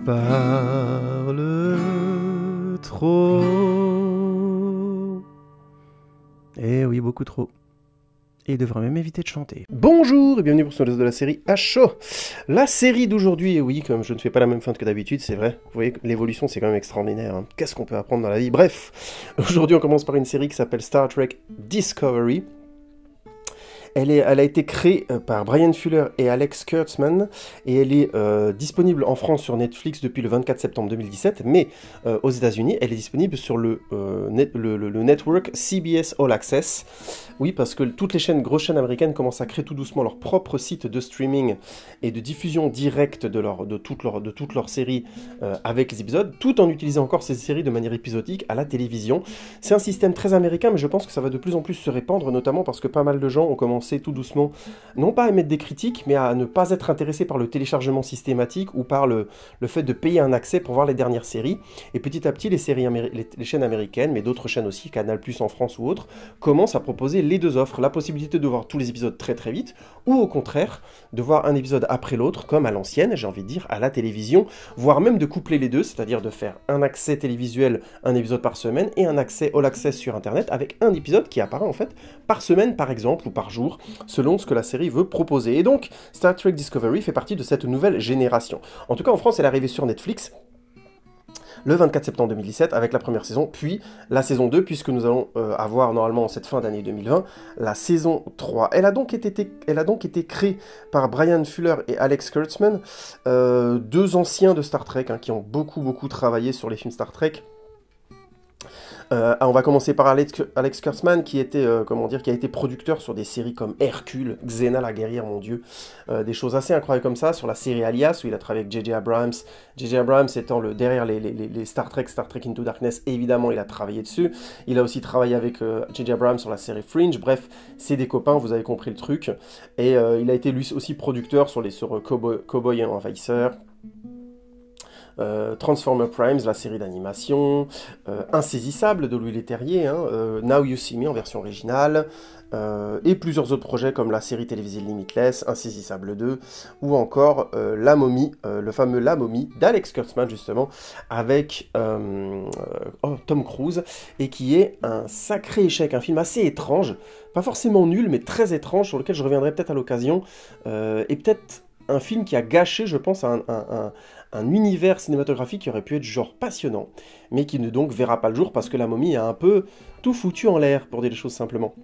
parle trop. Eh oui, beaucoup trop. Et il devrait même éviter de chanter. Bonjour et bienvenue pour ce de la série HO. La série d'aujourd'hui, et oui, comme je ne fais pas la même feinte que d'habitude, c'est vrai. Vous voyez, l'évolution, c'est quand même extraordinaire. Hein. Qu'est-ce qu'on peut apprendre dans la vie? Bref, aujourd'hui, on commence par une série qui s'appelle Star Trek Discovery. Elle a été créée par Bryan Fuller et Alex Kurtzman, et elle est disponible en France sur Netflix depuis le 24 septembre 2017, mais aux États-Unis, elle est disponible sur le network CBS All Access. Oui, parce que toutes les grosses chaînes américaines commencent à créer tout doucement leur propre site de streaming et de diffusion directe de toutes leurs séries avec les épisodes, tout en utilisant encore ces séries de manière épisodique à la télévision. C'est un système très américain, mais je pense que ça va de plus en plus se répandre, notamment parce que pas mal de gens ont commencé tout doucement, non pas à émettre des critiques, mais à ne pas être intéressés par le téléchargement systématique ou par le fait de payer un accès pour voir les dernières séries. Et petit à petit, les chaînes américaines, mais d'autres chaînes aussi, Canal+ en France ou autres, commencent à proposer les deux offres, la possibilité de voir tous les épisodes très très vite, ou au contraire, de voir un épisode après l'autre, comme à l'ancienne, j'ai envie de dire, à la télévision, voire même de coupler les deux, c'est-à-dire de faire un accès télévisuel, un épisode par semaine, et un accès all access sur Internet, avec un épisode qui apparaît en fait par semaine par exemple, ou par jour, selon ce que la série veut proposer. Et donc, Star Trek Discovery fait partie de cette nouvelle génération. En tout cas, en France, elle est arrivée sur Netflix le 24 septembre 2017 avec la première saison, puis la saison 2, puisque nous allons avoir normalement en cette fin d'année 2020 la saison 3. Elle a donc été créée par Bryan Fuller et Alex Kurtzman, deux anciens de Star Trek, hein, qui ont beaucoup travaillé sur les films Star Trek. On va commencer par Alex Kurtzman, qui a été producteur sur des séries comme Hercule, Xena la guerrière, mon dieu, des choses assez incroyables comme ça, sur la série Alias, où il a travaillé avec J.J. Abrams. J.J. Abrams étant derrière les Star Trek Into Darkness, évidemment, il a travaillé dessus. Il a aussi travaillé avec J.J. Abrams sur la série Fringe. Bref, c'est des copains, vous avez compris le truc. Et il a été lui aussi producteur sur Cowboy et Envahisseur. Transformer Primes, la série d'animation, Insaisissable de Louis Leterrier, hein, Now You See Me en version originale, et plusieurs autres projets comme la série télévisée Limitless, Insaisissable 2, ou encore La Momie, le fameux La Momie d'Alex Kurtzman justement, avec Tom Cruise, et qui est un sacré échec, un film assez étrange, pas forcément nul, mais très étrange, sur lequel je reviendrai peut-être à l'occasion, et peut-être un film qui a gâché, je pense, un univers cinématographique qui aurait pu être genre passionnant, mais qui ne donc verra pas le jour parce que La Momie a un peu tout foutu en l'air, pour dire les choses simplement.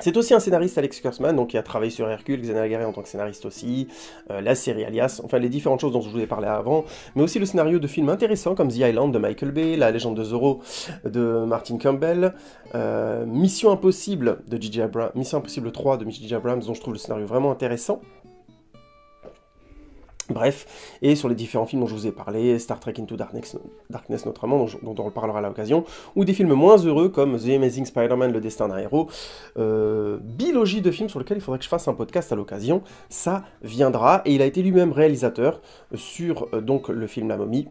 C'est aussi un scénariste, Alex Kurtzman, donc qui a travaillé sur Hercule, Xena la guerrière en tant que scénariste aussi, la série Alias, enfin les différentes choses dont je vous ai parlé avant, mais aussi le scénario de films intéressants comme The Island de Michael Bay, La légende de Zorro de Martin Campbell, Mission Impossible de J.J. Abrams, Mission Impossible 3 de J.J. Abrams, dont je trouve le scénario vraiment intéressant. Bref, et sur les différents films dont je vous ai parlé, Star Trek Into Darkness notamment, dont on reparlera à l'occasion, ou des films moins heureux comme The Amazing Spider-Man, Le Destin d'un héros, bilogie de films sur lesquels il faudrait que je fasse un podcast à l'occasion, ça viendra, et il a été lui-même réalisateur sur donc le film La Momie,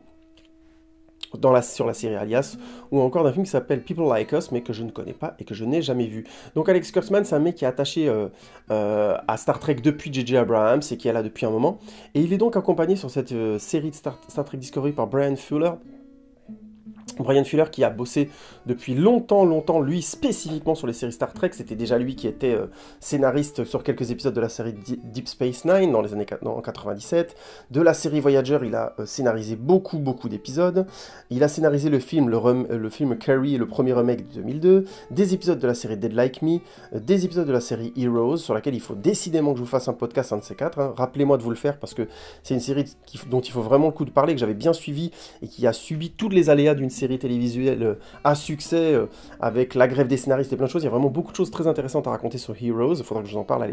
sur la série Alias, ou encore d'un film qui s'appelle People Like Us, mais que je ne connais pas et que je n'ai jamais vu. Donc Alex Kurtzman, c'est un mec qui est attaché à Star Trek depuis J.J. Abrams, et qui est là depuis un moment, et il est donc accompagné sur cette série de Star Trek Discovery par Bryan Fuller, qui a bossé depuis longtemps, lui spécifiquement sur les séries Star Trek. C'était déjà lui qui était scénariste sur quelques épisodes de la série Deep Space Nine dans les années 97. De la série Voyager, il a scénarisé beaucoup d'épisodes. Il a scénarisé le film Carrie, le premier remake de 2002, des épisodes de la série Dead Like Me, des épisodes de la série Heroes, sur laquelle il faut décidément que je vous fasse un podcast, un de ces quatre. Hein. Rappelez-moi de vous le faire, parce que c'est une série dont il faut vraiment le coup de parler, que j'avais bien suivi, et qui a subi tous les aléas d'une série télévisuelle à succès, avec la grève des scénaristes et plein de choses. Il y a vraiment beaucoup de choses très intéressantes à raconter sur Heroes. Il faudra que je vous en parle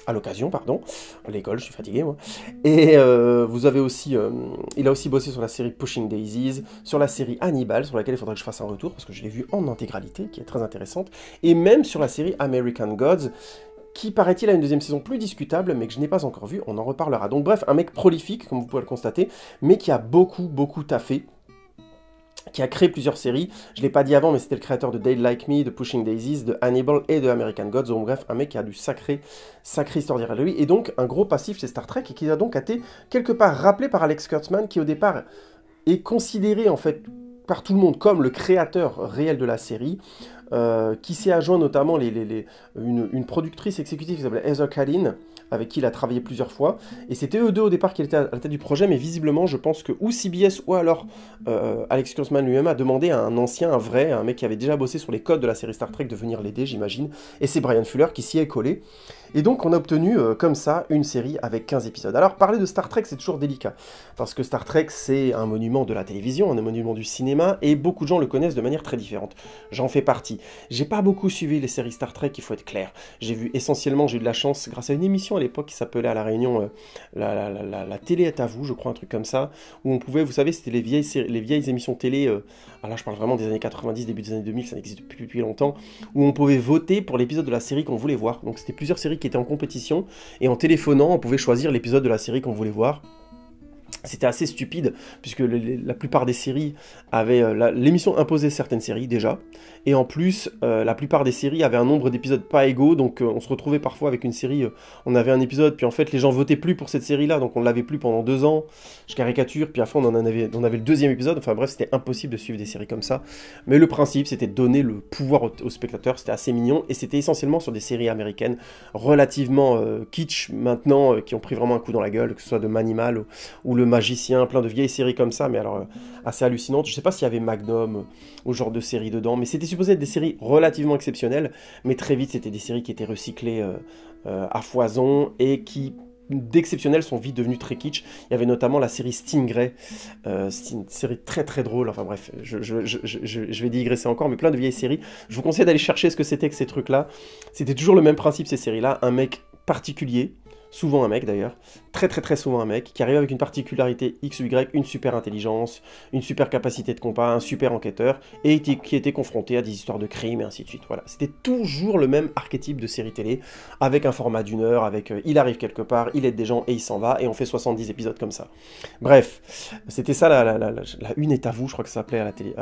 à l'occasion, pardon. À l'école, je suis fatigué, moi. Et vous avez aussi, il a aussi bossé sur la série Pushing Daisies, sur la série Hannibal, sur laquelle il faudra que je fasse un retour, parce que je l'ai vue en intégralité, qui est très intéressante, et même sur la série American Gods, qui paraît-il a une deuxième saison plus discutable, mais que je n'ai pas encore vue, on en reparlera. Donc bref, un mec prolifique, comme vous pouvez le constater, mais qui a beaucoup taffé qui a créé plusieurs séries. Je ne l'ai pas dit avant, mais c'était le créateur de Dead Like Me, de Pushing Daisies, de Hannibal et de American Gods. Donc bref, un mec qui a du sacré histoire derrière lui. Et donc, un gros passif chez Star Trek et qui a donc été quelque part rappelé par Alex Kurtzman, qui au départ est considéré en fait par tout le monde comme le créateur réel de la série, qui s'est adjoint notamment une productrice exécutive qui s'appelait Heather Kalin, avec qui il a travaillé plusieurs fois, et c'était eux deux au départ qui étaient à la tête du projet, mais visiblement je pense que ou CBS ou alors Alex Kurtzman lui-même a demandé à un ancien, un mec qui avait déjà bossé sur les codes de la série Star Trek de venir l'aider, j'imagine, et c'est Bryan Fuller qui s'y est collé. Et donc on a obtenu comme ça une série avec 15 épisodes. Alors parler de Star Trek c'est toujours délicat, parce que Star Trek c'est un monument de la télévision, un monument du cinéma, et beaucoup de gens le connaissent de manière très différente. J'en fais partie. J'ai pas beaucoup suivi les séries Star Trek, il faut être clair. J'ai eu de la chance, grâce à une émission à l'époque qui s'appelait à La Réunion, la télé est à vous, je crois, un truc comme ça, où on pouvait, vous savez, c'était les vieilles émissions télé, alors là je parle vraiment des années 90, début des années 2000, ça n'existe plus depuis longtemps, où on pouvait voter pour l'épisode de la série qu'on voulait voir. Donc c'était plusieurs séries qui étaient en compétition, et en téléphonant, on pouvait choisir l'épisode de la série qu'on voulait voir. C'était assez stupide, puisque la plupart des séries avaient... l'émission imposait certaines séries, déjà, et en plus, la plupart des séries avaient un nombre d'épisodes pas égaux, donc on se retrouvait parfois avec une série, on avait un épisode, puis en fait, les gens votaient plus pour cette série-là, donc on l'avait plus pendant 2 ans, je caricature, puis à la fin, on avait le deuxième épisode, enfin bref, c'était impossible de suivre des séries comme ça, mais le principe, c'était de donner le pouvoir aux spectateurs, c'était assez mignon, et c'était essentiellement sur des séries américaines, relativement kitsch, maintenant, qui ont pris vraiment un coup dans la gueule, que ce soit de Manimal, ou le Magicien, plein de vieilles séries comme ça, mais alors assez hallucinantes. Je sais pas s'il y avait Magnum ou genre de séries dedans, mais c'était supposé être des séries relativement exceptionnelles, mais très vite c'était des séries qui étaient recyclées à foison et qui d'exceptionnelles sont vite devenues très kitsch. Il y avait notamment la série Stingray, c'est une série très très drôle, enfin bref, je vais digresser encore, mais plein de vieilles séries. Je vous conseille d'aller chercher ce que c'était que ces trucs-là. C'était toujours le même principe ces séries-là, un mec particulier, souvent un mec d'ailleurs, très souvent un mec, qui arrive avec une particularité X ou Y, une super intelligence, une super capacité de compas, un super enquêteur, et qui était confronté à des histoires de crimes et ainsi de suite. Voilà, c'était toujours le même archétype de série télé, avec un format d'1 heure, avec il arrive quelque part, il aide des gens et il s'en va, et on fait 70 épisodes comme ça. Bref, c'était ça, la une est à vous, je crois que ça s'appelait à la télé,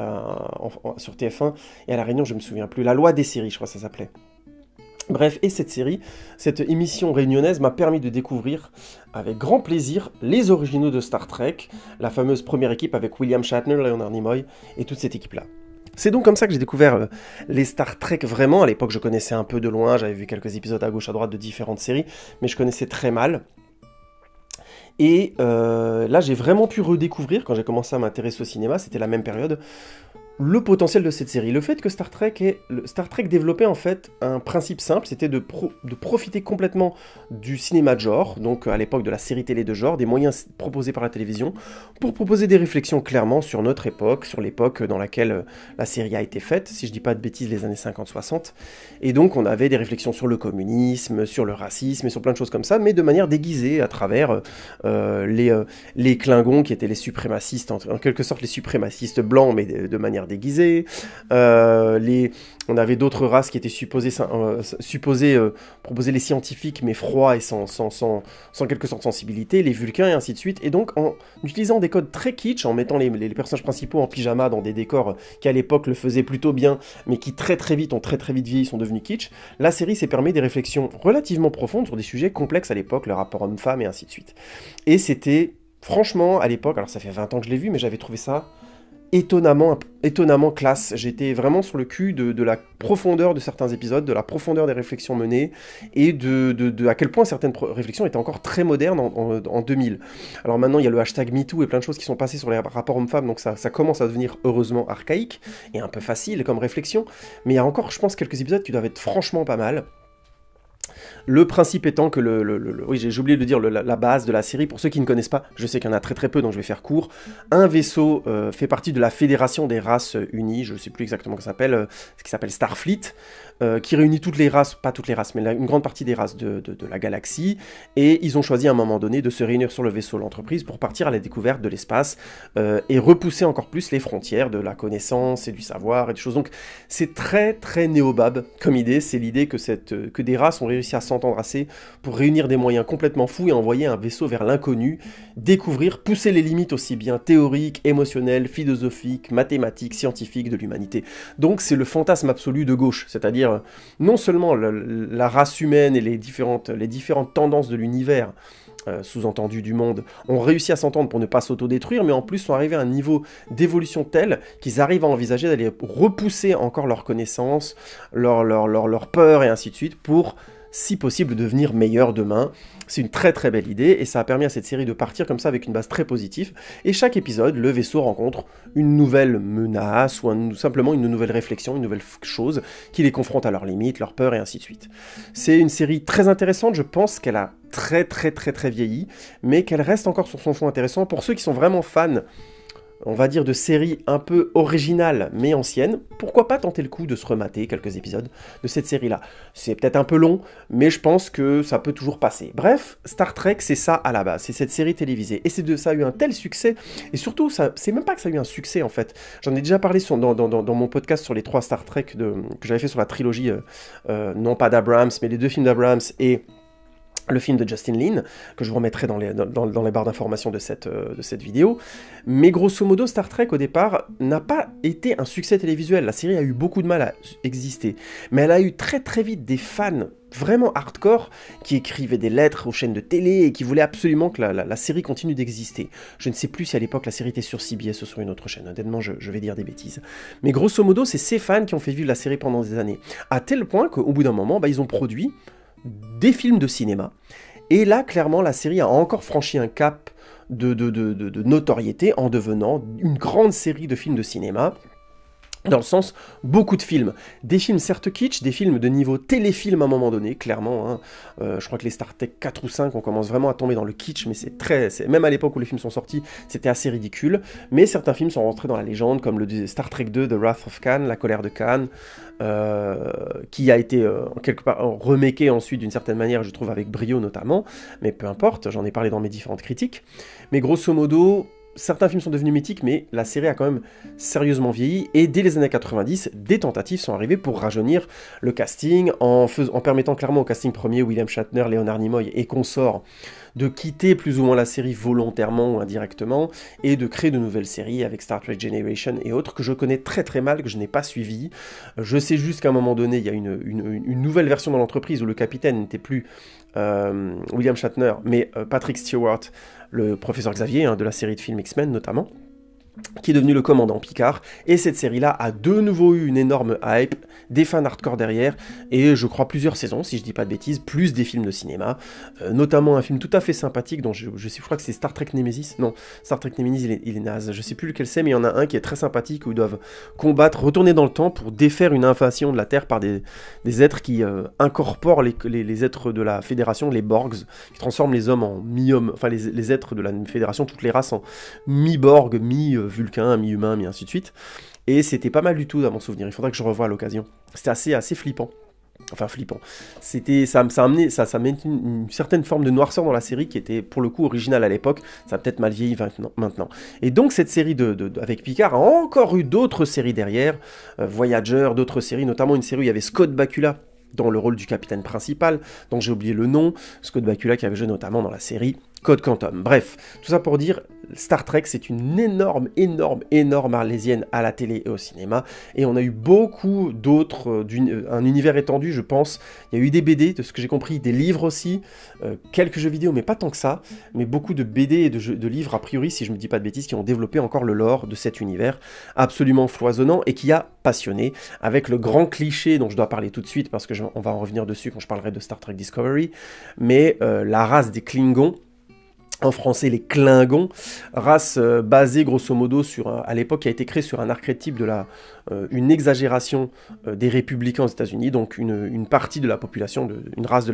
sur TF1, et à La Réunion, je me souviens plus, la loi des séries, je crois que ça s'appelait. Bref, et cette série, cette émission réunionnaise m'a permis de découvrir avec grand plaisir les originaux de Star Trek, la fameuse première équipe avec William Shatner, Leonard Nimoy et toute cette équipe-là. C'est donc comme ça que j'ai découvert les Star Trek vraiment. À l'époque, je connaissais un peu de loin, j'avais vu quelques épisodes à gauche à droite de différentes séries, mais je connaissais très mal. Et là, j'ai vraiment pu redécouvrir, quand j'ai commencé à m'intéresser au cinéma, c'était la même période, le potentiel de cette série. Le fait que Star Trek développait en fait un principe simple, c'était de profiter complètement du cinéma de genre, donc à l'époque de la série télé de genre, des moyens proposés par la télévision, pour proposer des réflexions clairement sur notre époque, sur l'époque dans laquelle la série a été faite, si je dis pas de bêtises, les années 50-60. Et donc on avait des réflexions sur le communisme, sur le racisme et sur plein de choses comme ça, mais de manière déguisée à travers les Klingons qui étaient les suprémacistes, en quelque sorte les suprémacistes blancs, mais de manière déguisée. On avait d'autres races qui étaient supposées proposer les scientifiques, mais froids et sans quelque sorte sensibilité, les Vulcains et ainsi de suite. Et donc, en utilisant des codes très kitsch, en mettant les personnages principaux en pyjama dans des décors qui à l'époque le faisaient plutôt bien, mais qui très vite ont très vite vieilli, sont devenus kitsch, la série s'est permis des réflexions relativement profondes sur des sujets complexes à l'époque, le rapport homme-femme et ainsi de suite. Et c'était, franchement, à l'époque, alors ça fait 20 ans que je l'ai vu, mais j'avais trouvé ça étonnamment classe. J'étais vraiment sur le cul de la profondeur de certains épisodes, de la profondeur des réflexions menées, et de à quel point certaines réflexions étaient encore très modernes en 2000. Alors maintenant, il y a le hashtag MeToo et plein de choses qui sont passées sur les rapports hommes-femmes, donc ça commence à devenir heureusement archaïque, et un peu facile comme réflexion, mais il y a encore, je pense, quelques épisodes qui doivent être franchement pas mal. Le principe étant que oui, j'ai oublié de dire la base de la série, pour ceux qui ne connaissent pas, je sais qu'il y en a très peu, donc je vais faire court. Un vaisseau fait partie de la Fédération des races unies, je ne sais plus exactement ce qui s'appelle Starfleet, qui réunit toutes les races, pas toutes les races, mais une grande partie des races de la galaxie, et ils ont choisi à un moment donné de se réunir sur le vaisseau l'entreprise pour partir à la découverte de l'espace, et repousser encore plus les frontières de la connaissance et du savoir et des choses. Donc c'est très néobab comme idée, c'est l'idée que des races ont réussi à s'entendre assez pour réunir des moyens complètement fous et envoyer un vaisseau vers l'inconnu, découvrir, pousser les limites aussi bien théoriques, émotionnelles, philosophiques, mathématiques, scientifiques de l'humanité. Donc c'est le fantasme absolu de gauche, c'est-à-dire non seulement la race humaine et les différentes tendances de l'univers, sous-entendu du monde, ont réussi à s'entendre pour ne pas s'autodétruire, mais en plus sont arrivés à un niveau d'évolution tel qu'ils arrivent à envisager d'aller repousser encore leurs connaissances, leur peur et ainsi de suite, pour, si possible, devenir meilleurs demain. C'est une très très belle idée, et ça a permis à cette série de partir comme ça avec une base très positive, et chaque épisode, le vaisseau rencontre une nouvelle menace, ou simplement une nouvelle réflexion, une nouvelle chose qui les confronte à leurs limites, leurs peurs, et ainsi de suite. C'est une série très intéressante, je pense qu'elle a très vieilli, mais qu'elle reste encore sur son fond intéressant. Pour ceux qui sont vraiment fans, on va dire, de séries un peu originales mais anciennes, pourquoi pas tenter le coup de se remater quelques épisodes de cette série-là. C'est peut-être un peu long, mais je pense que ça peut toujours passer. Bref, Star Trek, c'est ça à la base, c'est cette série télévisée. Et ça a eu un tel succès, et surtout, c'est même pas que ça a eu un succès en fait. J'en ai déjà parlé dans mon podcast sur les 3 Star Trek que j'avais fait sur la trilogie, non pas d'Abrams, mais les 2 films d'Abrams et le film de Justin Lin, que je vous remettrai dans les barres d'informations de cette vidéo. Mais grosso modo, Star Trek, au départ, n'a pas été un succès télévisuel. La série a eu beaucoup de mal à exister. Mais elle a eu très vite des fans vraiment hardcore qui écrivaient des lettres aux chaînes de télé et qui voulaient absolument que la série continue d'exister. Je ne sais plus si à l'époque la série était sur CBS ou sur une autre chaîne. Honnêtement, je vais dire des bêtises. Mais grosso modo, c'est ces fans qui ont fait vivre la série pendant des années. À tel point qu'au bout d'un moment, ils ont produit des films de cinéma, et là, clairement, la série a encore franchi un cap de notoriété en devenant une grande série de films de cinéma, dans le sens, beaucoup de films. Des films certes kitsch, des films de niveau téléfilm à un moment donné, clairement. Hein. Je crois que les Star Trek 4 ou 5, on commence vraiment à tomber dans le kitsch, mais même à l'époque où les films sont sortis, c'était assez ridicule. Mais certains films sont rentrés dans la légende, comme le Star Trek 2, The Wrath of Khan, La colère de Khan, qui a été quelque part remaké ensuite d'une certaine manière, je trouve, avec brio notamment. Mais peu importe, j'en ai parlé dans mes différentes critiques. Mais grosso modo, certains films sont devenus mythiques, mais la série a quand même sérieusement vieilli, et dès les années 90, des tentatives sont arrivées pour rajeunir le casting, en permettant clairement au casting premier, William Shatner, Leonard Nimoy et consorts, de quitter plus ou moins la série volontairement ou indirectement, et de créer de nouvelles séries avec Star Trek Generation et autres, que je connais très mal, que je n'ai pas suivi. Je sais juste qu'à un moment donné, il y a une nouvelle version dans l'entreprise où le capitaine n'était plus William Shatner, mais Patrick Stewart, le professeur Xavier, de la série de films X-Men notamment, qui est devenu le commandant Picard, et cette série-là a de nouveau eu une énorme hype, des fans hardcore derrière, et je crois plusieurs saisons, si je dis pas de bêtises, plus des films de cinéma, notamment un film tout à fait sympathique, dont je crois que c'est Star Trek Nemesis, non, Star Trek Nemesis il est naze, je sais plus lequel c'est, mais il y en a un qui est très sympathique, où ils doivent retourner dans le temps pour défaire une invasion de la Terre par des êtres qui incorporent les êtres de la Fédération, les Borgs, qui transforment les hommes en mi-hommes, enfin les êtres de la Fédération, toutes les races en mi-Borg, mi-Vulcain, mi-humain, mi-ainsi de suite. Et c'était pas mal du tout à mon souvenir, il faudrait que je revoie à l'occasion. C'était assez flippant. Enfin flippant. Ça met une certaine forme de noirceur dans la série qui était pour le coup originale à l'époque. Ça a peut-être mal vieilli maintenant. Et donc cette série avec Picard a encore eu d'autres séries derrière, Voyager, d'autres séries, notamment une série où il y avait Scott Bakula dans le rôle du capitaine principal, dont j'ai oublié le nom, Scott Bakula qui avait joué notamment dans la série Code Quantum. Bref, tout ça pour dire, Star Trek, c'est une énorme arlésienne à la télé et au cinéma, et on a eu beaucoup d'autres, un univers étendu, je pense. Il y a eu des BD, de ce que j'ai compris, des livres aussi, quelques jeux vidéo, mais pas tant que ça, mais beaucoup de BD et de livres, a priori, si je me dis pas de bêtises, qui ont développé encore le lore de cet univers absolument foisonnant, et qui a passionné, avec le grand cliché dont je dois parler tout de suite, parce que on va en revenir dessus quand je parlerai de Star Trek Discovery, mais la race des Klingons, en français les Klingons, race basée grosso modo à l'époque qui a été créée sur un archétype de une exagération des républicains aux États-Unis, donc une partie de la population, une race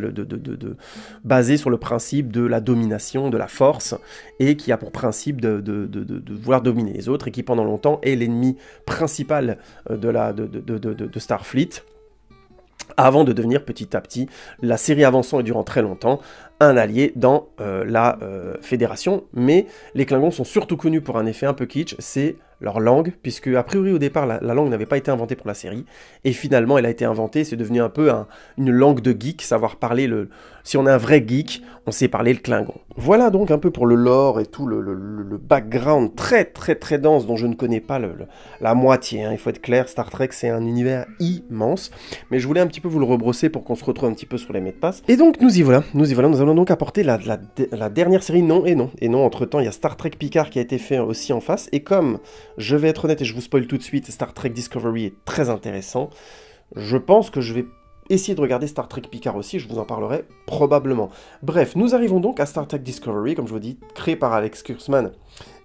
basée sur le principe de la domination, de la force, et qui a pour principe de vouloir dominer les autres, et qui pendant longtemps est l'ennemi principal de Starfleet, avant de devenir petit à petit, la série avançant et durant très longtemps, un allié dans la Fédération. Mais les Klingons sont surtout connus pour un effet un peu kitsch, c'est leur langue, puisque a priori au départ la langue n'avait pas été inventée pour la série, et finalement elle a été inventée, c'est devenu un peu une langue de geek, savoir parler si on est un vrai geek, on sait parler le Klingon. Voilà donc un peu pour le lore et tout le background très très très dense dont je ne connais pas la moitié, hein. Il faut être clair, Star Trek c'est un univers immense, mais je voulais un petit peu vous le rebrosser pour qu'on se retrouve un petit peu sur les mots de passe. Et donc nous y voilà, nous allons donc apporter la dernière série, non, entre temps il y a Star Trek Picard qui a été fait aussi en face, et comme je vais être honnête et je vous spoil tout de suite, Star Trek Discovery est très intéressant, je pense que je vais essayer de regarder Star Trek Picard aussi, je vous en parlerai probablement. Bref, nous arrivons donc à Star Trek Discovery, comme je vous dis, créé par Alex Kurtzman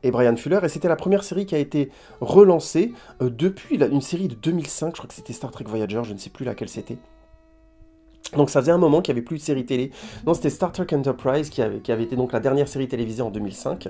et Bryan Fuller, et c'était la première série qui a été relancée depuis une série de 2005, je crois que c'était Star Trek Voyager, je ne sais plus laquelle c'était. Donc ça faisait un moment qu'il n'y avait plus de série télé. Non, c'était Star Trek Enterprise qui avait été donc la dernière série télévisée en 2005.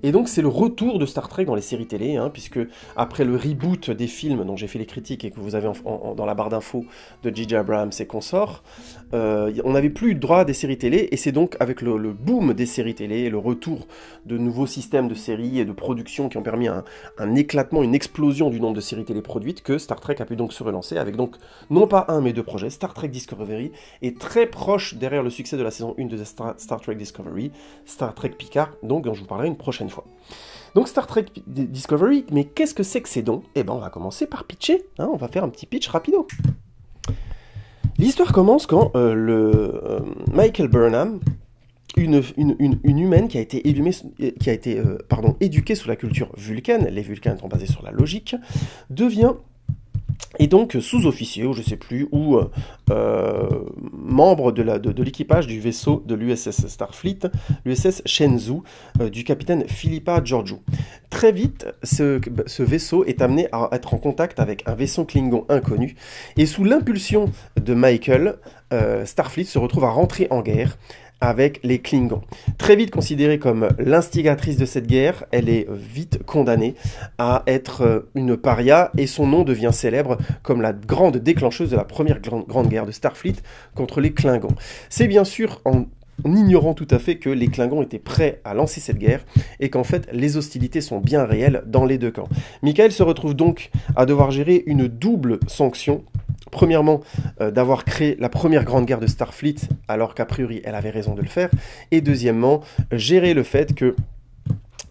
Et donc c'est le retour de Star Trek dans les séries télé, hein, puisque après le reboot des films dont j'ai fait les critiques et que vous avez dans la barre d'infos de J.J. Abrams et consorts, on n'avait plus droit à des séries télé, et c'est donc avec le boom des séries télé et le retour de nouveaux systèmes de séries et de production qui ont permis un éclatement, une explosion du nombre de séries télé produites que Star Trek a pu donc se relancer avec donc non pas un mais deux projets, Star Trek Discovery, est très proche derrière le succès de la saison 1 de Star Trek Discovery, Star Trek Picard, donc dont je vous parlerai une prochaine fois. Donc Star Trek Discovery, mais qu'est-ce que c'est que ces dons? Eh ben on va commencer par pitcher, hein, on va faire un petit pitch rapido. L'histoire commence quand Michael Burnham, une humaine qui a été éduquée sous la culture vulcaine, les Vulcains étant basés sur la logique, devient et donc sous-officier, ou je sais plus, ou membre de l'équipage du vaisseau de l'USS Starfleet, l'USS Shenzhou, du capitaine Philippa Georgiou. Très vite, ce vaisseau est amené à être en contact avec un vaisseau Klingon inconnu, et sous l'impulsion de Michael, Starfleet se retrouve à rentrer en guerre avec les Klingons. Très vite considérée comme l'instigatrice de cette guerre, elle est vite condamnée à être une paria, et son nom devient célèbre comme la grande déclencheuse de la première grande guerre de Starfleet contre les Klingons. C'est bien sûr en ignorant tout à fait que les Klingons étaient prêts à lancer cette guerre, et qu'en fait les hostilités sont bien réelles dans les deux camps. Michael se retrouve donc à devoir gérer une double sanction. Premièrement, d'avoir créé la première grande guerre de Starfleet, alors qu'a priori elle avait raison de le faire, et deuxièmement, gérer le fait que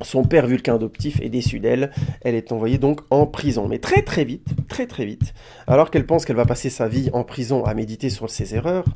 son père vulcain adoptif est déçu d'elle, elle est envoyée donc en prison. Mais très vite, alors qu'elle pense qu'elle va passer sa vie en prison à méditer sur ses erreurs,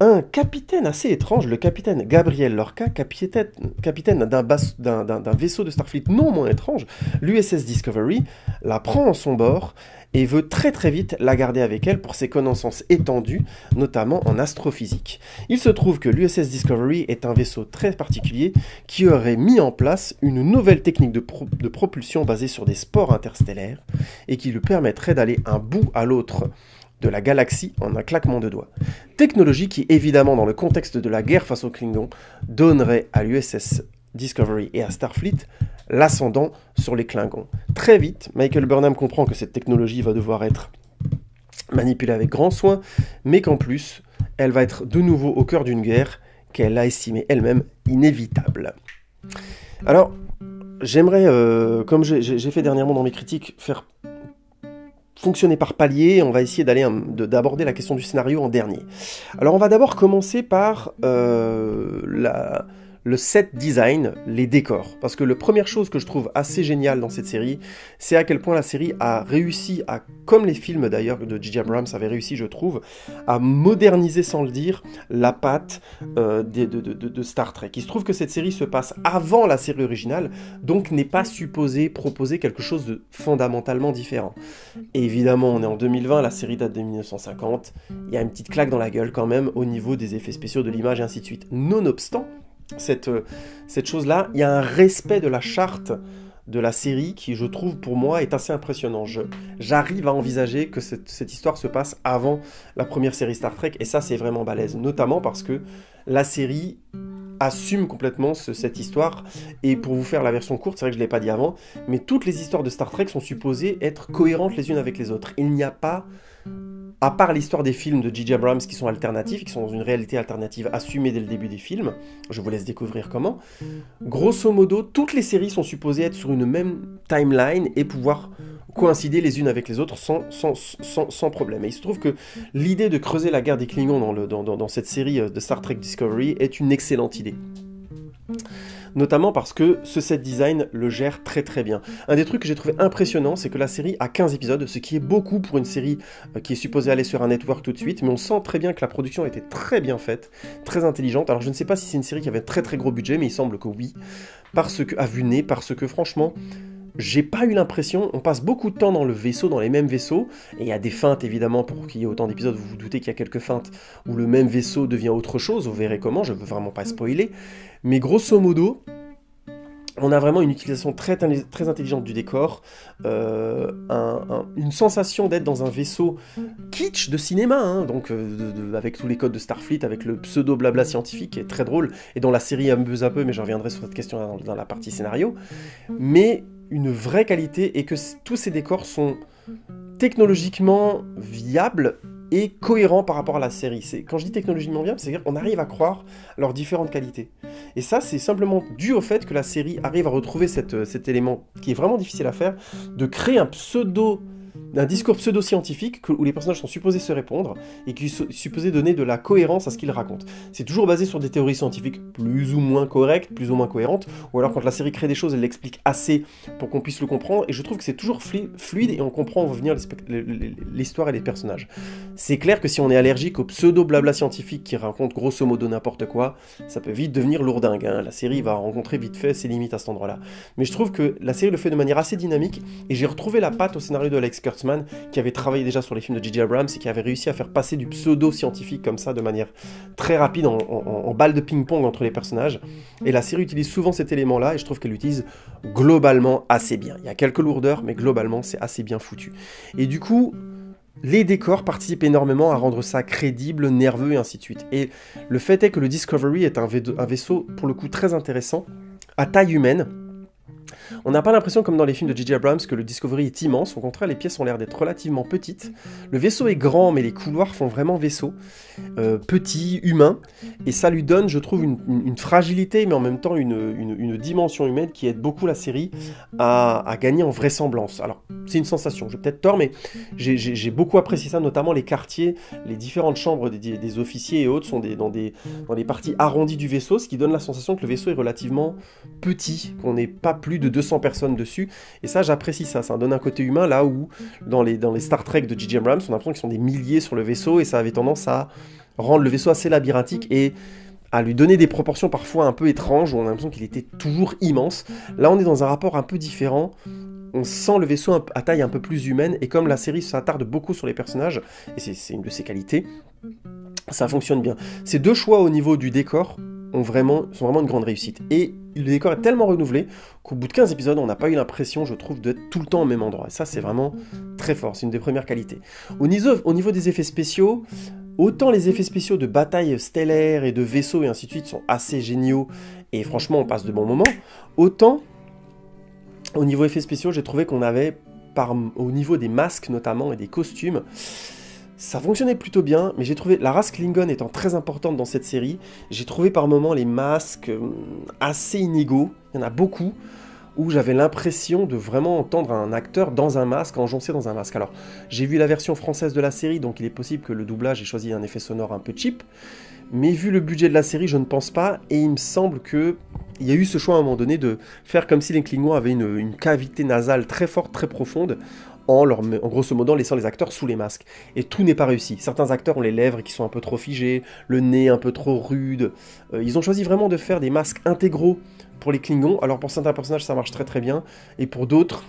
un capitaine assez étrange, le capitaine Gabriel Lorca, capitaine d'un vaisseau de Starfleet non moins étrange, l'USS Discovery, la prend en son bord et veut très vite la garder avec elle pour ses connaissances étendues, notamment en astrophysique. Il se trouve que l'USS Discovery est un vaisseau très particulier qui aurait mis en place une nouvelle technique de propulsion basée sur des spores interstellaires et qui lui permettrait d'aller un bout à l'autre de la galaxie en un claquement de doigts. Technologie qui, évidemment, dans le contexte de la guerre face aux Klingons, donnerait à l'USS Discovery et à Starfleet l'ascendant sur les Klingons. Très vite, Michael Burnham comprend que cette technologie va devoir être manipulée avec grand soin, mais qu'en plus, elle va être de nouveau au cœur d'une guerre qu'elle a estimée elle-même inévitable. Alors, j'aimerais, comme j'ai fait dernièrement dans mes critiques, faire fonctionner par palier. On va essayer d'aborder la question du scénario en dernier. Alors, on va d'abord commencer par le set design, les décors. Parce que la première chose que je trouve assez géniale dans cette série, c'est à quel point la série a réussi comme les films d'ailleurs de J.J. Abrams avaient réussi, je trouve, à moderniser sans le dire la patte de Star Trek. Il se trouve que cette série se passe avant la série originale, donc n'est pas supposée proposer quelque chose de fondamentalement différent. Et évidemment, on est en 2020, la série date de 1950, il y a une petite claque dans la gueule quand même au niveau des effets spéciaux, de l'image et ainsi de suite. Nonobstant, cette chose-là, il y a un respect de la charte de la série qui, je trouve, pour moi, est assez impressionnant. J'arrive à envisager que cette histoire se passe avant la première série Star Trek, et ça, c'est vraiment balèze, notamment parce que la série assume complètement cette histoire, et pour vous faire la version courte, c'est vrai que je ne l'ai pas dit avant, mais toutes les histoires de Star Trek sont supposées être cohérentes les unes avec les autres. Il n'y a pas à part l'histoire des films de J.J. Abrams qui sont alternatifs, qui sont dans une réalité alternative assumée dès le début des films, je vous laisse découvrir comment, grosso modo, toutes les séries sont supposées être sur une même timeline et pouvoir coïncider les unes avec les autres sans problème. Et il se trouve que l'idée de creuser la guerre des Klingons dans cette série de Star Trek Discovery est une excellente idée. Notamment parce que ce set design le gère très très bien. Un des trucs que j'ai trouvé impressionnant, c'est que la série a 15 épisodes, ce qui est beaucoup pour une série qui est supposée aller sur un network tout de suite, mais on sent très bien que la production était très bien faite, très intelligente. Alors je ne sais pas si c'est une série qui avait un très très gros budget, mais il semble que oui, à vue nez, parce que franchement, j'ai pas eu l'impression, on passe beaucoup de temps dans le vaisseau, dans les mêmes vaisseaux, et il y a des feintes évidemment, pour qu'il y ait autant d'épisodes, vous vous doutez qu'il y a quelques feintes où le même vaisseau devient autre chose, vous verrez comment, je veux vraiment pas spoiler, mais grosso modo, on a vraiment une utilisation très, très intelligente du décor, une sensation d'être dans un vaisseau kitsch de cinéma, hein, donc avec tous les codes de Starfleet, avec le pseudo blabla scientifique qui est très drôle, et dont la série abuse un peu, mais je reviendrai sur cette question dans la partie scénario, mais une vraie qualité, et que tous ces décors sont technologiquement viables et cohérents par rapport à la série. Quand je dis technologiquement viable, c'est-à-dire qu'on arrive à croire leurs différentes qualités. Et ça, c'est simplement dû au fait que la série arrive à retrouver cet élément qui est vraiment difficile à faire, de créer un discours pseudo-scientifique où les personnages sont supposés se répondre et qui sont supposés donner de la cohérence à ce qu'ils racontent. C'est toujours basé sur des théories scientifiques plus ou moins correctes, plus ou moins cohérentes, ou alors quand la série crée des choses, elle l'explique assez pour qu'on puisse le comprendre, et je trouve que c'est toujours fluide et on comprend où va venir l'histoire et les personnages. C'est clair que si on est allergique au pseudo-blabla scientifique qui raconte grosso modo n'importe quoi, ça peut vite devenir lourdingue, hein. La série va rencontrer vite fait ses limites à cet endroit-là. Mais je trouve que la série le fait de manière assez dynamique, et j'ai retrouvé la patte au scénario de Alex Kurtzman, qui avait travaillé déjà sur les films de J.J. Abrams et qui avait réussi à faire passer du pseudo-scientifique comme ça de manière très rapide en balle de ping-pong entre les personnages. Et la série utilise souvent cet élément-là et je trouve qu'elle l'utilise globalement assez bien. Il y a quelques lourdeurs, mais globalement c'est assez bien foutu. Et du coup, les décors participent énormément à rendre ça crédible, nerveux et ainsi de suite. Et le fait est que le Discovery est un vaisseau pour le coup très intéressant, à taille humaine. On n'a pas l'impression, comme dans les films de J.J. Abrams, que le Discovery est immense. Au contraire, les pièces ont l'air d'être relativement petites. Le vaisseau est grand, mais les couloirs font vraiment vaisseau. Petit, humain. Et ça lui donne, je trouve, une fragilité, mais en même temps une dimension humaine qui aide beaucoup la série à gagner en vraisemblance. Alors, c'est une sensation, j'ai peut-être tort, mais j'ai beaucoup apprécié ça, notamment les quartiers, les différentes chambres des officiers et autres sont dans les parties arrondies du vaisseau, ce qui donne la sensation que le vaisseau est relativement petit, qu'on n'est pas plus de 200 personnes dessus, et ça j'apprécie ça donne un côté humain, là où dans les Star Trek de J.J. Abrams, on a l'impression qu'ils sont des milliers sur le vaisseau, et ça avait tendance à rendre le vaisseau assez labyrinthique, et à lui donner des proportions parfois un peu étranges, où on a l'impression qu'il était toujours immense. Là on est dans un rapport un peu différent, on sent le vaisseau à taille un peu plus humaine, et comme la série s'attarde beaucoup sur les personnages, et c'est une de ses qualités, ça fonctionne bien. Ces deux choix au niveau du décor sont vraiment une grande réussite. Et le décor est tellement renouvelé qu'au bout de 15 épisodes, on n'a pas eu l'impression, je trouve, d'être tout le temps au même endroit. Et ça, c'est vraiment très fort, c'est une des premières qualités. Au niveau des effets spéciaux, autant les effets spéciaux de batailles stellaires et de vaisseaux et ainsi de suite sont assez géniaux, et franchement, on passe de bons moments, autant, au niveau effets spéciaux, j'ai trouvé qu'on avait, au niveau des masques notamment et des costumes, ça fonctionnait plutôt bien, mais j'ai trouvé, la race Klingon étant très importante dans cette série, j'ai trouvé par moments les masques assez inégaux, il y en a beaucoup, où j'avais l'impression de vraiment entendre un acteur dans un masque, enjoncé dans un masque. Alors, j'ai vu la version française de la série, donc il est possible que le doublage ait choisi un effet sonore un peu cheap, mais vu le budget de la série, je ne pense pas, et il me semble qu'il y a eu ce choix à un moment donné de faire comme si les Klingons avaient une cavité nasale très forte, très profonde, en grosso modo en laissant les acteurs sous les masques. Et tout n'est pas réussi. Certains acteurs ont les lèvres qui sont un peu trop figées, le nez un peu trop rude. Ils ont choisi vraiment de faire des masques intégraux pour les Klingons. Alors pour certains personnages ça marche très très bien, et pour d'autres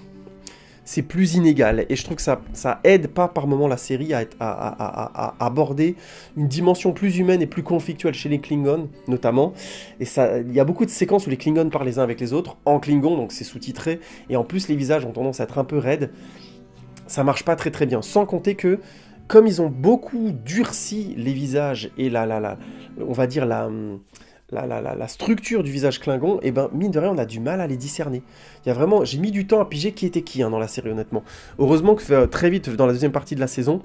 c'est plus inégal. Et je trouve que ça aide pas par moment la série à aborder une dimension plus humaine et plus conflictuelle chez les Klingons notamment. Et il y a beaucoup de séquences où les Klingons parlent les uns avec les autres en Klingon, donc c'est sous-titré, et en plus les visages ont tendance à être un peu raides. Ça marche pas très très bien, sans compter que, comme ils ont beaucoup durci les visages et on va dire la structure du visage Klingon, et ben mine de rien on a du mal à les discerner. J'ai mis du temps à piger qui était qui dans la série honnêtement. Heureusement que très vite dans la deuxième partie de la saison,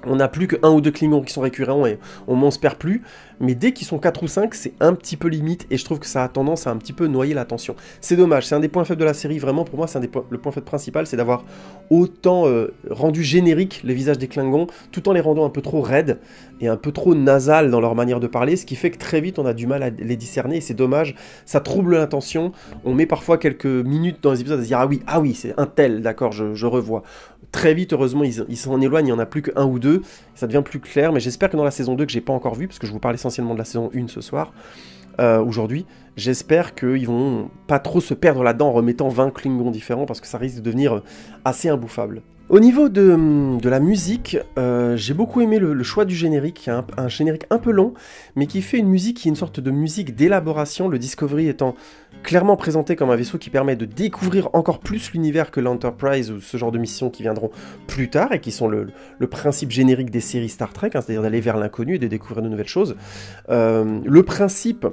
On n'a plus que 1 ou 2 Klingons qui sont récurrents et on m'en se perd plus. Mais dès qu'ils sont 4 ou 5, c'est un petit peu limite et je trouve que ça a tendance à un petit peu noyer l'attention. C'est dommage, c'est un des points faibles de la série, vraiment pour moi c'est le point faible principal, c'est d'avoir autant rendu générique les visages des Klingons, tout en les rendant un peu trop raides et un peu trop nasales dans leur manière de parler, ce qui fait que très vite on a du mal à les discerner et c'est dommage, ça trouble l'attention. On met parfois quelques minutes dans les épisodes à se dire ah oui, c'est un tel, d'accord, je revois. Très vite, heureusement, ils s'en éloignent, il n'y en a plus que 1 ou 2, ça devient plus clair, mais j'espère que dans la saison 2, que j'ai pas encore vu, parce que je vous parle essentiellement de la saison 1 ce soir, aujourd'hui, j'espère qu'ils vont pas trop se perdre là-dedans en remettant 20 Klingons différents, parce que ça risque de devenir assez imbouffable. Au niveau de la musique, j'ai beaucoup aimé le choix du générique, qui est un générique un peu long, mais qui fait une musique qui est une sorte de musique d'élaboration, le Discovery étant clairement présenté comme un vaisseau qui permet de découvrir encore plus l'univers que l'Enterprise ou ce genre de missions qui viendront plus tard et qui sont le principe générique des séries Star Trek, hein, c'est-à-dire d'aller vers l'inconnu et de découvrir de nouvelles choses. Le principe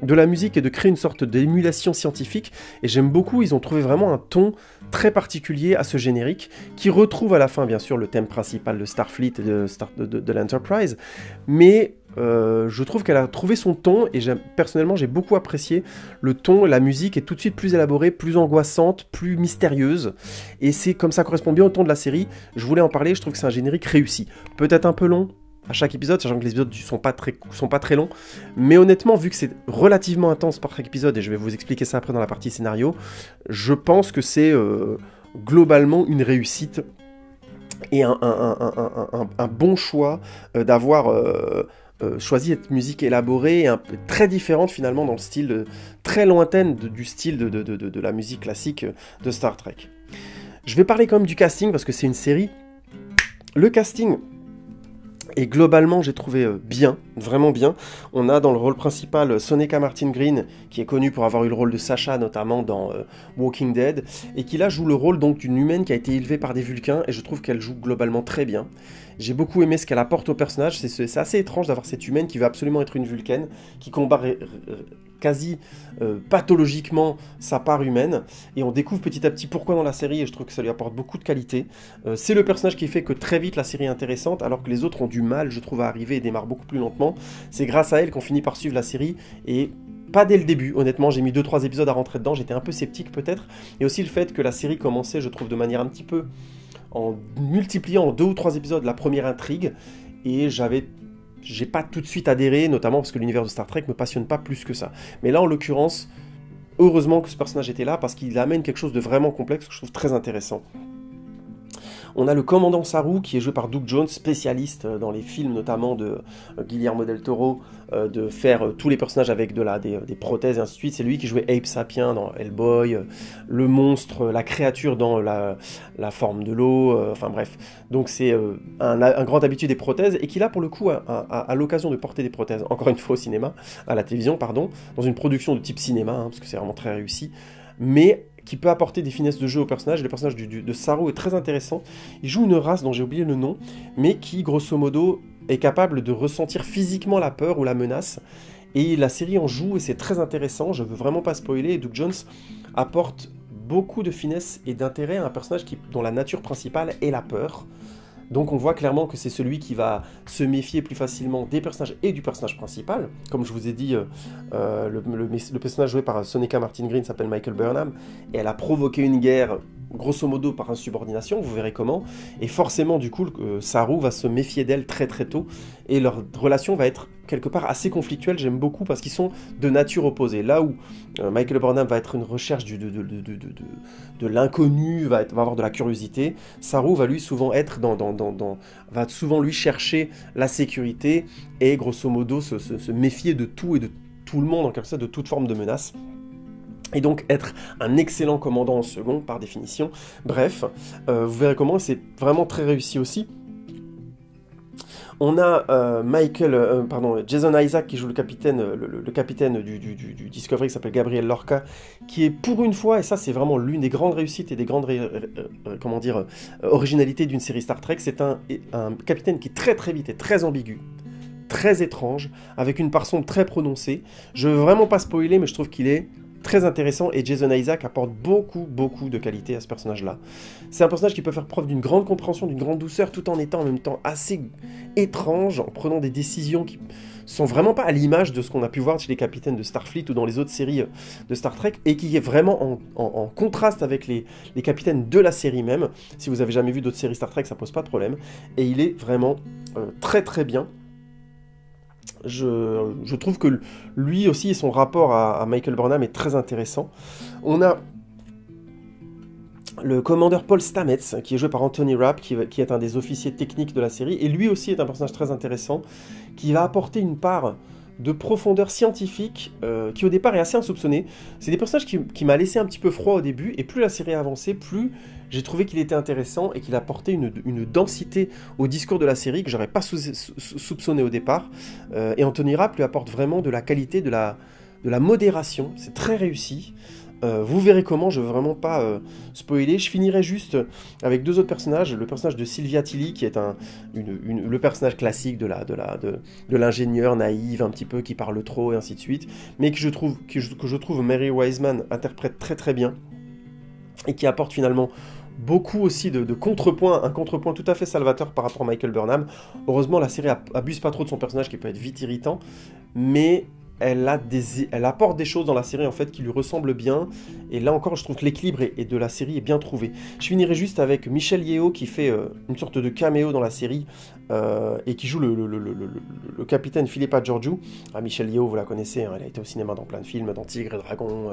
de la musique est de créer une sorte d'émulation scientifique et j'aime beaucoup, ils ont trouvé vraiment un ton très particulier à ce générique qui retrouve à la fin bien sûr le thème principal de Starfleet et de l'Enterprise, mais je trouve qu'elle a trouvé son ton et personnellement j'ai beaucoup apprécié le ton, la musique est tout de suite plus élaborée, plus angoissante, plus mystérieuse et c'est comme ça correspond bien au ton de la série. Je voulais en parler, je trouve que c'est un générique réussi, peut-être un peu long à chaque épisode, sachant que les épisodes sont pas très longs, mais honnêtement, vu que c'est relativement intense par chaque épisode, et je vais vous expliquer ça après dans la partie scénario, je pense que c'est globalement une réussite, et un bon choix d'avoir choisi cette musique élaborée, et très différente finalement dans le style, très lointaine du style de la musique classique de Star Trek. Je vais parler quand même du casting, parce que c'est une série. Le casting... Et globalement, j'ai trouvé bien, vraiment bien. On a dans le rôle principal Sonequa Martin-Green, qui est connue pour avoir eu le rôle de Sacha, notamment dans Walking Dead, et qui là joue le rôle donc d'une humaine qui a été élevée par des Vulcains, et je trouve qu'elle joue globalement très bien. J'ai beaucoup aimé ce qu'elle apporte au personnage, c'est assez étrange d'avoir cette humaine qui veut absolument être une Vulcaine, qui combat quasi pathologiquement sa part humaine, et on découvre petit à petit pourquoi dans la série, et je trouve que ça lui apporte beaucoup de qualité. C'est le personnage qui fait que très vite la série est intéressante, alors que les autres ont du mal, je trouve, à arriver et démarrent beaucoup plus lentement. C'est grâce à elle qu'on finit par suivre la série, et pas dès le début, honnêtement, j'ai mis 2-3 épisodes à rentrer dedans, j'étais un peu sceptique peut-être, et aussi le fait que la série commençait, je trouve, de manière un petit peu en multipliant en 2 ou 3 épisodes la première intrigue, et j'ai pas tout de suite adhéré, notamment parce que l'univers de Star Trek me passionne pas plus que ça. Mais là, en l'occurrence, heureusement que ce personnage était là, parce qu'il amène quelque chose de vraiment complexe, que je trouve très intéressant. On a le commandant Saru, qui est joué par Doug Jones, spécialiste dans les films, notamment de Guillermo del Toro, de faire tous les personnages avec des prothèses et ainsi de suite. C'est lui qui jouait Abe Sapien dans Hellboy, le monstre, la créature dans la forme de l'eau, enfin bref. Donc c'est un grand habitué des prothèses, et qui là, pour le coup, a l'occasion de porter des prothèses, encore une fois au cinéma, à la télévision, pardon, dans une production de type cinéma, hein, parce que c'est vraiment très réussi, mais qui peut apporter des finesses de jeu au personnage. Le personnage de Saru est très intéressant. Il joue une race dont j'ai oublié le nom, mais qui, grosso modo, est capable de ressentir physiquement la peur ou la menace. Et la série en joue, et c'est très intéressant. Je veux vraiment pas spoiler. Doug Jones apporte beaucoup de finesse et d'intérêt à un personnage dont la nature principale est la peur. Donc on voit clairement que c'est celui qui va se méfier plus facilement des personnages et du personnage principal. Comme je vous ai dit, le personnage joué par Sonequa Martin-Green s'appelle Michael Burnham, et elle a provoqué une guerre, grosso modo par insubordination, vous verrez comment, et forcément du coup Saru va se méfier d'elle très très tôt, et leur relation va être quelque part assez conflictuelle. J'aime beaucoup parce qu'ils sont de nature opposée. Là où Michael Burnham va être une recherche de l'inconnu, va avoir de la curiosité, Saru va lui souvent être va souvent lui chercher la sécurité et grosso modo se méfier de tout et de tout le monde, en quelque sorte, de toute forme de menace. Et donc être un excellent commandant en second, par définition. Bref, vous verrez comment, c'est vraiment très réussi aussi. On a Jason Isaac qui joue le capitaine, le capitaine du Discovery, qui s'appelle Gabriel Lorca, qui est pour une fois, et ça c'est vraiment l'une des grandes réussites et des grandes originalités d'une série Star Trek, c'est un capitaine qui très très vite est très ambigu, très étrange, avec une part sombre très prononcée. Je veux vraiment pas spoiler, mais je trouve qu'il est très intéressant, et Jason Isaac apporte beaucoup de qualité à ce personnage-là. C'est un personnage qui peut faire preuve d'une grande compréhension, d'une grande douceur, tout en étant en même temps assez étrange, en prenant des décisions qui sont vraiment pas à l'image de ce qu'on a pu voir chez les capitaines de Starfleet ou dans les autres séries de Star Trek, et qui est vraiment en contraste avec les capitaines de la série même. Si vous avez jamais vu d'autres séries Star Trek, ça pose pas de problème, et il est vraiment très bien. Je trouve que lui aussi et son rapport à Michael Burnham est très intéressant. On a le commandeur Paul Stamets, qui est joué par Anthony Rapp, qui est un des officiers techniques de la série, et lui aussi est un personnage très intéressant, qui va apporter une part de profondeur scientifique qui au départ est assez insoupçonnée. C'est des personnages qui m'a laissé un petit peu froid au début, et plus la série a avancé, plus j'ai trouvé qu'il était intéressant et qu'il apportait une densité au discours de la série que j'aurais pas soupçonné au départ. Et Anthony Rapp lui apporte vraiment de la qualité, de la modération. C'est très réussi. Vous verrez comment, je veux vraiment pas spoiler. Je finirai juste avec deux autres personnages. Le personnage de Sylvia Tilly, qui est le personnage classique de l'ingénieur naïve, un petit peu, qui parle trop, et ainsi de suite, mais que je trouve Mary Wiseman interprète très bien, et qui apporte finalement beaucoup aussi de contrepoint, un contrepoint tout à fait salvateur par rapport à Michael Burnham. Heureusement, la série abuse pas trop de son personnage, qui peut être vite irritant, mais elle apporte des choses dans la série en fait qui lui ressemblent bien, et là encore je trouve que l'équilibre de la série est bien trouvé. Je finirai juste avec Michelle Yeoh, qui fait une sorte de caméo dans la série, et qui joue le capitaine Philippa Georgiou. Michelle Yeoh, vous la connaissez, hein, elle a été au cinéma dans plein de films, dans Tigre et Dragon,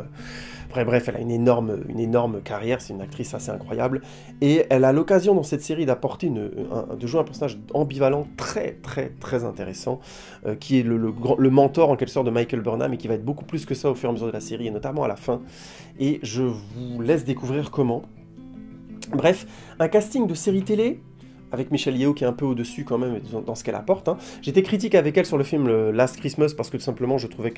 bref, elle a une énorme carrière, c'est une actrice assez incroyable, et elle a l'occasion dans cette série d'apporter de jouer un personnage ambivalent très intéressant, qui est le mentor en quelque sorte de Michael Burnham, et qui va être beaucoup plus que ça au fur et à mesure de la série, et notamment à la fin, et je vous laisse découvrir comment. Bref, un casting de série télé, avec Michelle Yeoh qui est un peu au-dessus quand même dans ce qu'elle apporte. Hein. J'étais critique avec elle sur le film Last Christmas, parce que tout simplement je trouvais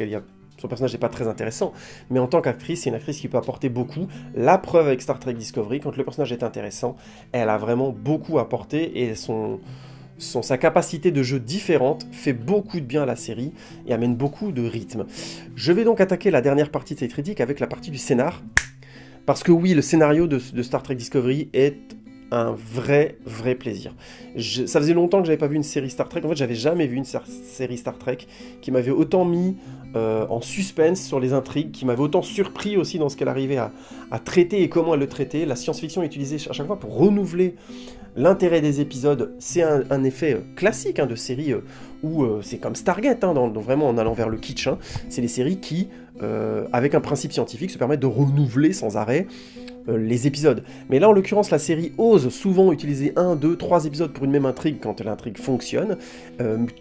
son personnage n'est pas très intéressant, mais en tant qu'actrice, c'est une actrice qui peut apporter beaucoup. La preuve avec Star Trek Discovery, quand le personnage est intéressant, elle a vraiment beaucoup apporté, et sa capacité de jeu différente fait beaucoup de bien à la série et amène beaucoup de rythme. Je vais donc attaquer la dernière partie de cette critique avec la partie du scénar, parce que oui, le scénario de Star Trek Discovery est un vrai plaisir. Ça faisait longtemps que j'avais pas vu une série Star Trek. En fait, j'avais jamais vu une série Star Trek qui m'avait autant mis en suspense sur les intrigues, qui m'avait autant surpris aussi dans ce qu'elle arrivait à traiter et comment elle le traitait. La science-fiction est utilisée à chaque fois pour renouveler l'intérêt des épisodes. C'est un effet classique de séries où c'est comme Stargate, vraiment en allant vers le kitsch. C'est les séries qui, avec un principe scientifique, se permettent de renouveler sans arrêt les épisodes. Mais là, en l'occurrence, la série ose souvent utiliser 1, 2, 3 épisodes pour une même intrigue quand l'intrigue fonctionne,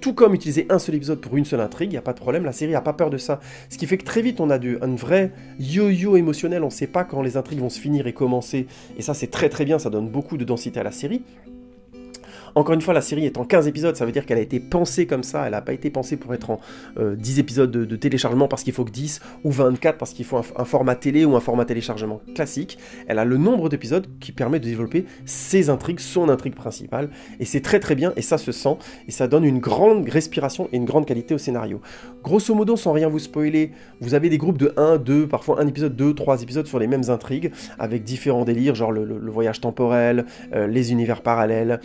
tout comme utiliser un seul épisode pour une seule intrigue, il n'y a pas de problème, la série n'a pas peur de ça. Ce qui fait que très vite, on a un vrai yo-yo émotionnel, on ne sait pas quand les intrigues vont se finir et commencer, et ça c'est très bien, ça donne beaucoup de densité à la série. Encore une fois, la série est en 15 épisodes, ça veut dire qu'elle a été pensée comme ça, elle n'a pas été pensée pour être en 10 épisodes de téléchargement parce qu'il faut que 10, ou 24 parce qu'il faut un format télé ou un format téléchargement classique. Elle a le nombre d'épisodes qui permet de développer ses intrigues, son intrigue principale, et c'est très bien, et ça se sent, et ça donne une grande respiration et une grande qualité au scénario. Grosso modo, sans rien vous spoiler, vous avez des groupes de 1, 2, parfois un épisode, 2, 3 épisodes sur les mêmes intrigues, avec différents délires, genre le voyage temporel, les univers parallèles,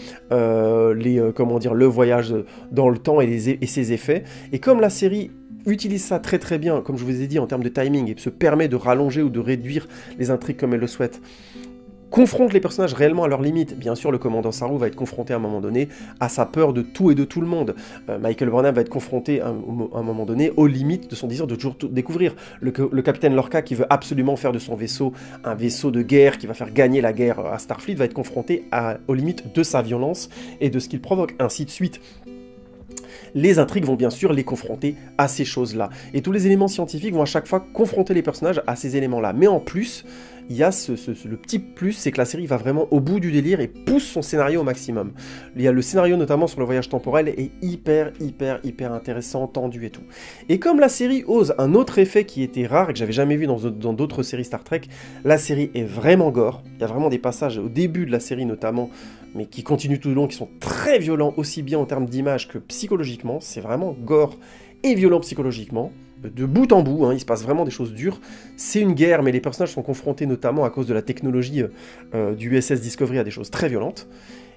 le voyage dans le temps et ses effets. Et comme la série utilise ça très bien, comme je vous ai dit, en termes de timing, et se permet de rallonger ou de réduire les intrigues comme elle le souhaite, confronte les personnages réellement à leurs limites. Bien sûr, le commandant Saru va être confronté à un moment donné à sa peur de tout et de tout le monde. Michael Burnham va être confronté à un moment donné aux limites de son désir de toujours tout découvrir. Le capitaine Lorca, qui veut absolument faire de son vaisseau un vaisseau de guerre qui va faire gagner la guerre à Starfleet, va être confronté aux limites de sa violence et de ce qu'il provoque, ainsi de suite. Les intrigues vont bien sûr les confronter à ces choses-là. Et tous les éléments scientifiques vont à chaque fois confronter les personnages à ces éléments-là. Mais en plus, il y a le petit plus, c'est que la série va vraiment au bout du délire et pousse son scénario au maximum. Il y a le scénario notamment sur le voyage temporel est hyper intéressant, tendu et tout. Et comme la série ose un autre effet qui était rare et que j'avais jamais vu dans d'autres séries Star Trek, la série est vraiment gore. Il y a vraiment des passages au début de la série notamment, mais qui continuent tout le long, qui sont très violents, aussi bien en termes d'image que psychologiquement. C'est vraiment gore et violent psychologiquement. de bout en bout, hein, il se passe vraiment des choses dures. C'est une guerre, mais les personnages sont confrontés notamment à cause de la technologie du USS Discovery à des choses très violentes.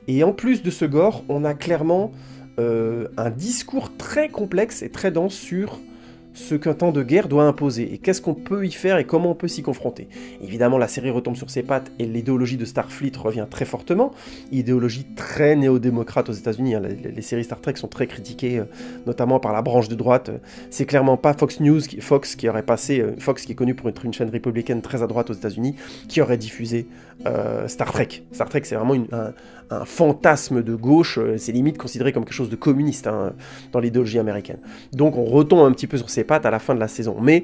Et en plus de ce gore, on a clairement un discours très complexe et très dense sur ce qu'un temps de guerre doit imposer, et qu'est-ce qu'on peut y faire et comment on peut s'y confronter. Évidemment, la série retombe sur ses pattes, et l'idéologie de Starfleet revient très fortement, idéologie très néo-démocrate aux États-Unis, hein. Les séries Star Trek sont très critiquées, notamment par la branche de droite. C'est clairement pas Fox News, Fox qui aurait passé, Fox qui est connu pour être une chaîne républicaine très à droite aux États-Unis, qui aurait diffusé Star Trek. Star Trek, c'est vraiment un fantasme de gauche, c'est limite considéré comme quelque chose de communiste, hein, dans l'idéologie américaine. Donc on retombe un petit peu sur ses pattes à la fin de la saison, mais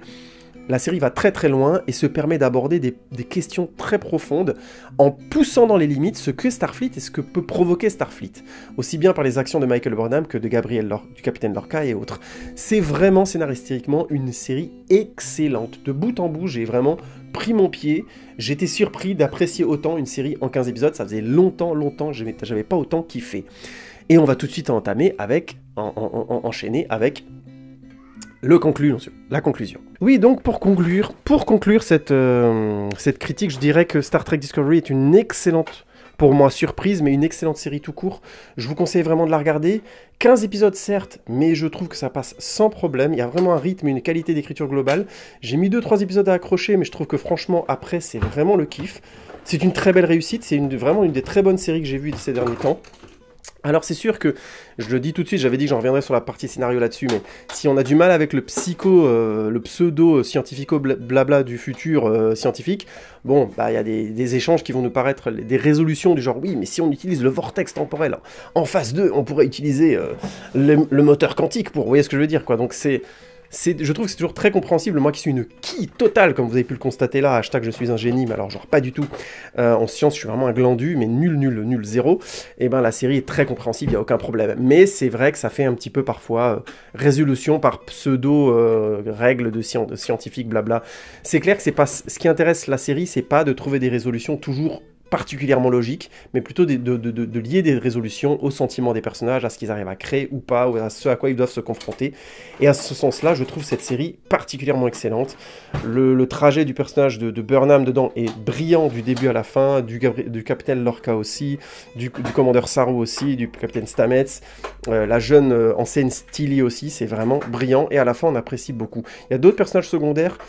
la série va très très loin et se permet d'aborder des questions très profondes en poussant dans les limites ce que Starfleet et ce que peut provoquer Starfleet, aussi bien par les actions de Michael Burnham que de du capitaine Lorca et autres. C'est vraiment scénaristiquement une série excellente. De bout en bout, j'ai vraiment pris mon pied, j'étais surpris d'apprécier autant une série en 15 épisodes, ça faisait longtemps, j'avais pas autant kiffé. Et on va tout de suite enchaîner avec la conclusion. Oui, donc pour conclure cette critique, je dirais que Star Trek Discovery est une excellente, pour moi, surprise, mais une excellente série tout court. Je vous conseille vraiment de la regarder. 15 épisodes certes, mais je trouve que ça passe sans problème. Il y a vraiment un rythme et une qualité d'écriture globale. J'ai mis 2-3 épisodes à accrocher, mais je trouve que franchement, après, c'est vraiment le kiff. C'est une très belle réussite, c'est vraiment une des très bonnes séries que j'ai vues ces derniers temps. Alors c'est sûr que, je le dis tout de suite, j'avais dit que j'en reviendrai sur la partie scénario là-dessus, mais si on a du mal avec le pseudo-scientifico-blabla du futur scientifique, bon, bah il y a des échanges qui vont nous paraître, des résolutions du genre, oui, mais si on utilise le vortex temporel, en phase 2, on pourrait utiliser le moteur quantique vous voyez ce que je veux dire, quoi, donc je trouve que c'est toujours très compréhensible, moi qui suis une quille totale, comme vous avez pu le constater là, hashtag je suis un génie, mais alors genre pas du tout, en science je suis vraiment un glandu, mais nul, zéro, et ben la série est très compréhensible, il n'y a aucun problème, mais c'est vrai que ça fait un petit peu parfois résolution par pseudo-règles de scientifiques, blabla. C'est clair que c'est pas, ce qui intéresse la série, c'est pas de trouver des résolutions toujours particulièrement logique, mais plutôt de lier des résolutions aux sentiments des personnages, à ce qu'ils arrivent à créer ou pas, ou à ce à quoi ils doivent se confronter. Et à ce sens-là, je trouve cette série particulièrement excellente. Le trajet du personnage de Burnham dedans est brillant du début à la fin, du capitaine Lorca aussi, du commandeur Saru aussi, du capitaine Stamets, la jeune ancienne Steely aussi, c'est vraiment brillant, et à la fin on apprécie beaucoup. Il y a d'autres personnages secondaires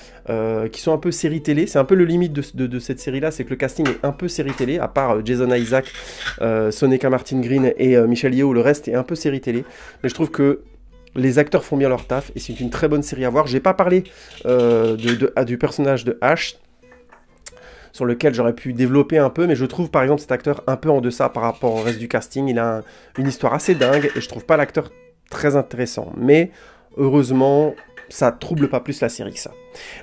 qui sont un peu série télé, c'est un peu le limite de cette série-là, c'est que le casting est un peu série télé, à part Jason Isaac, Soneca Martin Green et Michelle Yeoh, le reste est un peu série télé, mais je trouve que les acteurs font bien leur taf, et c'est une très bonne série à voir. J'ai pas parlé du personnage de Ash, sur lequel j'aurais pu développer un peu, mais je trouve par exemple cet acteur un peu en deçà par rapport au reste du casting, il a une histoire assez dingue, et je trouve pas l'acteur très intéressant, mais heureusement, ça trouble pas plus la série que ça.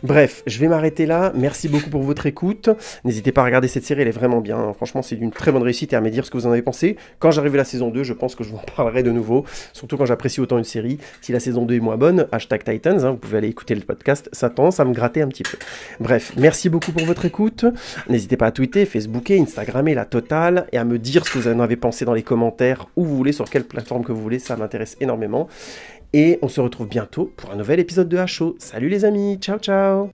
Bref, je vais m'arrêter là, merci beaucoup pour votre écoute, n'hésitez pas à regarder cette série, elle est vraiment bien, franchement c'est d'une très bonne réussite, et à me dire ce que vous en avez pensé. Quand j'arrive à la saison 2, je pense que je vous en parlerai de nouveau, surtout quand j'apprécie autant une série. Si la saison 2 est moins bonne, hashtag Titans, vous pouvez aller écouter le podcast, ça tendance à me gratter un petit peu. Bref, merci beaucoup pour votre écoute, n'hésitez pas à tweeter, Facebooker, Instagrammer, la totale, et à me dire ce que vous en avez pensé dans les commentaires, où vous voulez, sur quelle plateforme que vous voulez, ça m'intéresse énormément. Et on se retrouve bientôt pour un nouvel épisode de HO. Salut les amis, ciao ciao.